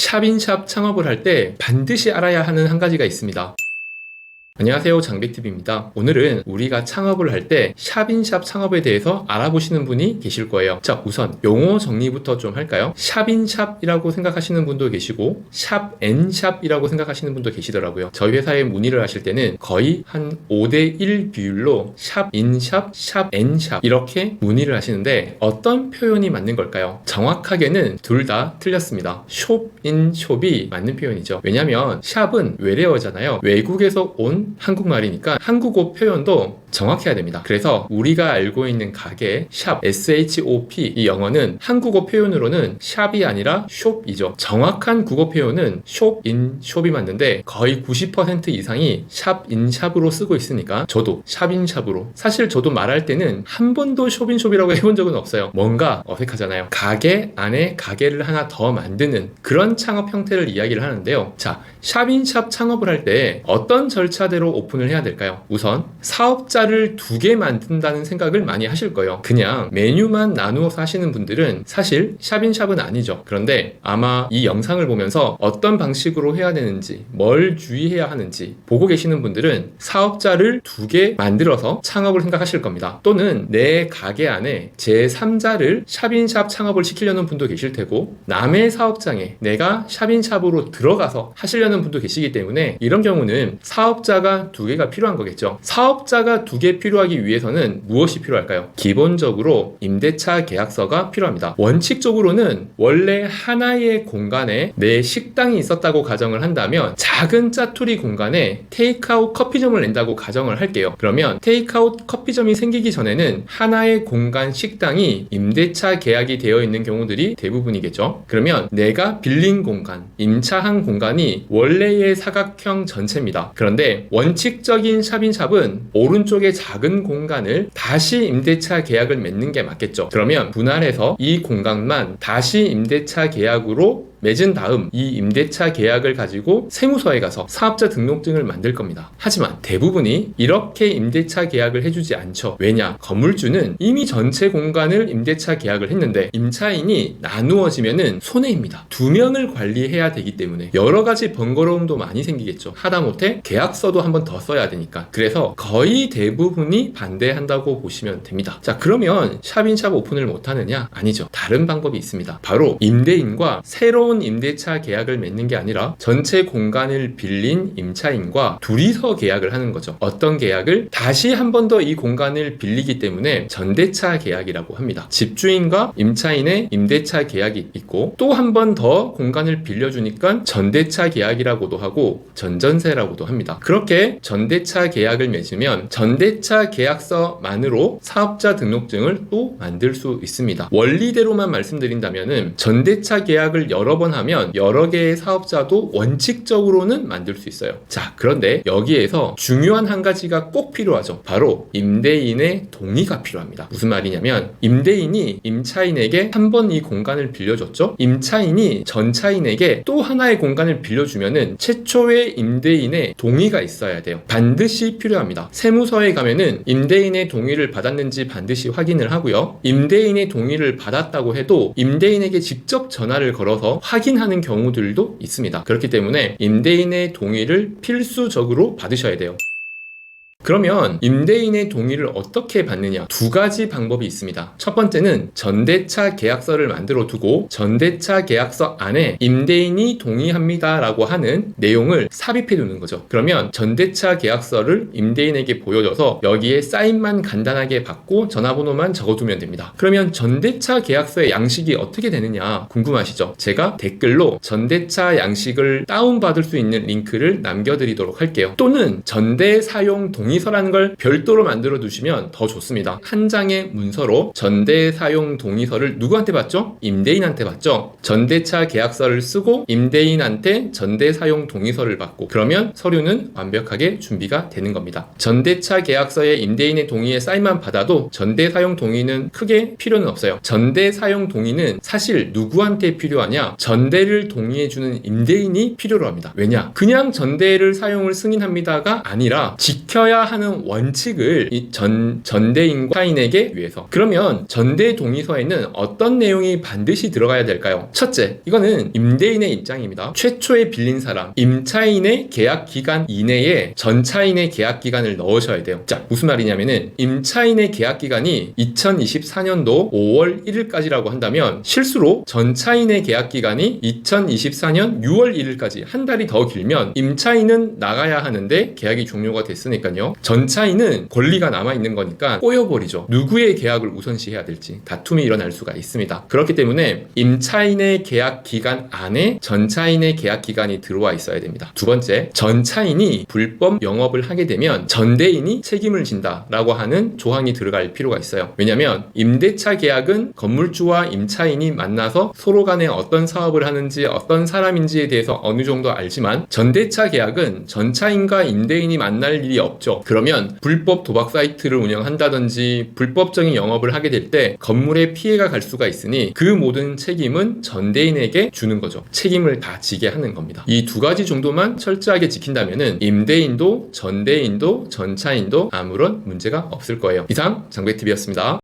샵인샵 창업을 할 때 반드시 알아야 하는 한 가지가 있습니다. 안녕하세요, 장백TV입니다. 오늘은 우리가 창업을 할 때 샵인샵 창업에 대해서 알아보시는 분이 계실 거예요. 자, 우선 용어 정리부터 좀 할까요? 샵인샵이라고 생각하시는 분도 계시고 샵앤샵이라고 생각하시는 분도 계시더라고요. 저희 회사에 문의를 하실 때는 거의 한 5대1 비율로 샵인샵, 샵앤샵 이렇게 문의를 하시는데 어떤 표현이 맞는 걸까요? 정확하게는 둘 다 틀렸습니다. 숍인숍이 맞는 표현이죠. 왜냐면 샵은 외래어잖아요. 외국에서 온 한국말이니까 한국어 표현도 정확해야 됩니다. 그래서 우리가 알고 있는 가게 샵, SHOP 이 영어는 한국어 표현으로는 샵이 아니라 숍이죠. 정확한 국어 표현은 숍인숍이 맞는데 거의 90% 이상이 샵인샵으로 쓰고 있으니까 저도 샵인샵으로, 사실 저도 말할 때는 한 번도 숍인숍이라고 해본 적은 없어요. 뭔가 어색하잖아요. 가게 안에 가게를 하나 더 만드는 그런 창업 형태를 이야기를 하는데요. 자, 샵인샵 창업을 할 때 어떤 절차대로 오픈을 해야 될까요? 우선 사업자를 2개 만든다는 생각을 많이 하실 거예요. 그냥 메뉴만 나누어서 하시는 분들은 사실 샵인샵은 아니죠. 그런데 아마 이 영상을 보면서 어떤 방식으로 해야 되는지, 뭘 주의해야 하는지 보고 계시는 분들은 사업자를 2개 만들어서 창업을 생각하실 겁니다. 또는 내 가게 안에 제3자를 샵인샵 창업을 시키려는 분도 계실 테고 남의 사업장에 내가 샵인샵으로 들어가서 하시려는 분도 계시기 때문에 이런 경우는 사업자가 2개가 필요한 거겠죠. 사업자가 2개 필요하기 위해서는 무엇이 필요할까요? 기본적으로 임대차 계약서가 필요합니다. 원칙적으로는 원래 하나의 공간에 내 식당이 있었다고 가정을 한다면 작은 짜투리 공간에 테이크아웃 커피점을 낸다고 가정을 할게요. 그러면 테이크아웃 커피점이 생기기 전에는 하나의 공간 식당이 임대차 계약이 되어 있는 경우들이 대부분이겠죠. 그러면 내가 빌린 공간, 임차한 공간이 원래의 사각형 전체입니다. 그런데 원칙적인 샵인샵은 오른쪽에 작은 공간을 다시 임대차 계약을 맺는 게 맞겠죠. 그러면 분할해서 이 공간만 다시 임대차 계약으로 맺은 다음 이 임대차 계약을 가지고 세무서에 가서 사업자 등록증을 만들 겁니다. 하지만 대부분이 이렇게 임대차 계약을 해주지 않죠. 왜냐? 건물주는 이미 전체 공간을 임대차 계약을 했는데 임차인이 나누어지면은 손해입니다. 2명을 관리해야 되기 때문에 여러 가지 번거로움도 많이 생기겠죠. 하다못해 계약서도 한 번 더 써야 되니까. 그래서 거의 대부분이 반대한다고 보시면 됩니다. 자, 그러면 샵인샵 오픈을 못하느냐? 아니죠. 다른 방법이 있습니다. 바로 임대인과 새로운 임대차 계약을 맺는 게 아니라 전체 공간을 빌린 임차인과 둘이서 계약을 하는 거죠. 어떤 계약을? 다시 한 번 더 이 공간을 빌리기 때문에 전대차 계약이라고 합니다. 집주인과 임차인의 임대차 계약이 있고 또 한 번 더 공간을 빌려주니까 전대차 계약이라고도 하고 전전세라고도 합니다. 그렇게 전대차 계약을 맺으면 전대차 계약서만으로 사업자 등록증을 또 만들 수 있습니다. 원리대로만 말씀드린다면은 전대차 계약을 여러 번 하면 여러 개의 사업자도 원칙적으로는 만들 수 있어요. 자, 그런데 여기에서 중요한 한 가지가 꼭 필요하죠. 바로 임대인의 동의가 필요합니다. 무슨 말이냐면 임대인이 임차인에게 한 번 이 공간을 빌려줬죠. 임차인이 전차인에게 또 하나의 공간을 빌려주면은 최초의 임대인의 동의가 있어야 돼요. 반드시 필요합니다. 세무서에 가면은 임대인의 동의를 받았는지 반드시 확인을 하고요. 임대인의 동의를 받았다고 해도 임대인에게 직접 전화를 걸어서 확인하는 경우들도 있습니다. 그렇기 때문에 임대인의 동의를 필수적으로 받으셔야 돼요. 그러면 임대인의 동의를 어떻게 받느냐? 2가지 방법이 있습니다. 첫 번째는 전대차 계약서를 만들어 두고 전대차 계약서 안에 임대인이 동의합니다 라고 하는 내용을 삽입해 두는 거죠. 그러면 전대차 계약서를 임대인에게 보여줘서 여기에 사인만 간단하게 받고 전화번호만 적어두면 됩니다. 그러면 전대차 계약서의 양식이 어떻게 되느냐 궁금하시죠? 제가 댓글로 전대차 양식을 다운받을 수 있는 링크를 남겨드리도록 할게요. 또는 전대 사용 동의서라는 걸 별도로 만들어 두시면 더 좋습니다. 한 장의 문서로 전대 사용 동의서를 누구한테 받죠? 임대인한테 받죠. 전대차 계약서를 쓰고 임대인한테 전대 사용 동의서를 받고 그러면 서류는 완벽하게 준비가 되는 겁니다. 전대차 계약서에 임대인의 동의에 사인만 받아도 전대 사용 동의는 크게 필요는 없어요. 전대 사용 동의는 사실 누구한테 필요하냐? 전대를 동의해주는 임대인이 필요로 합니다. 왜냐? 그냥 전대를 사용을 승인합니다가 아니라 지켜야 하는 원칙을 이 전대인과 차인에게 위해서. 그러면 전대 동의서에는 어떤 내용이 반드시 들어가야 될까요? 첫째, 이거는 임대인의 입장입니다. 최초에 빌린 사람, 임차인의 계약 기간 이내에 전차인의 계약 기간을 넣으셔야 돼요. 자, 무슨 말이냐면은 임차인의 계약 기간이 2024년도 5월 1일까지라고 한다면 실수로 전차인의 계약 기간이 2024년 6월 1일까지 한 달이 더 길면 임차인은 나가야 하는데 계약이 종료가 됐으니까요. 전차인은 권리가 남아있는 거니까 꼬여버리죠. 누구의 계약을 우선시해야 될지 다툼이 일어날 수가 있습니다. 그렇기 때문에 임차인의 계약 기간 안에 전차인의 계약 기간이 들어와 있어야 됩니다. 두 번째, 전차인이 불법 영업을 하게 되면 전대인이 책임을 진다라고 하는 조항이 들어갈 필요가 있어요. 왜냐하면 임대차 계약은 건물주와 임차인이 만나서 서로 간에 어떤 사업을 하는지 어떤 사람인지에 대해서 어느 정도 알지만 전대차 계약은 전차인과 임대인이 만날 일이 없죠. 그러면 불법 도박 사이트를 운영한다든지 불법적인 영업을 하게 될 때 건물에 피해가 갈 수가 있으니 그 모든 책임은 전대인에게 주는 거죠. 책임을 다 지게 하는 겁니다. 이 두 가지 정도만 철저하게 지킨다면은 임대인도 전대인도 전차인도 아무런 문제가 없을 거예요. 이상 장배TV였습니다.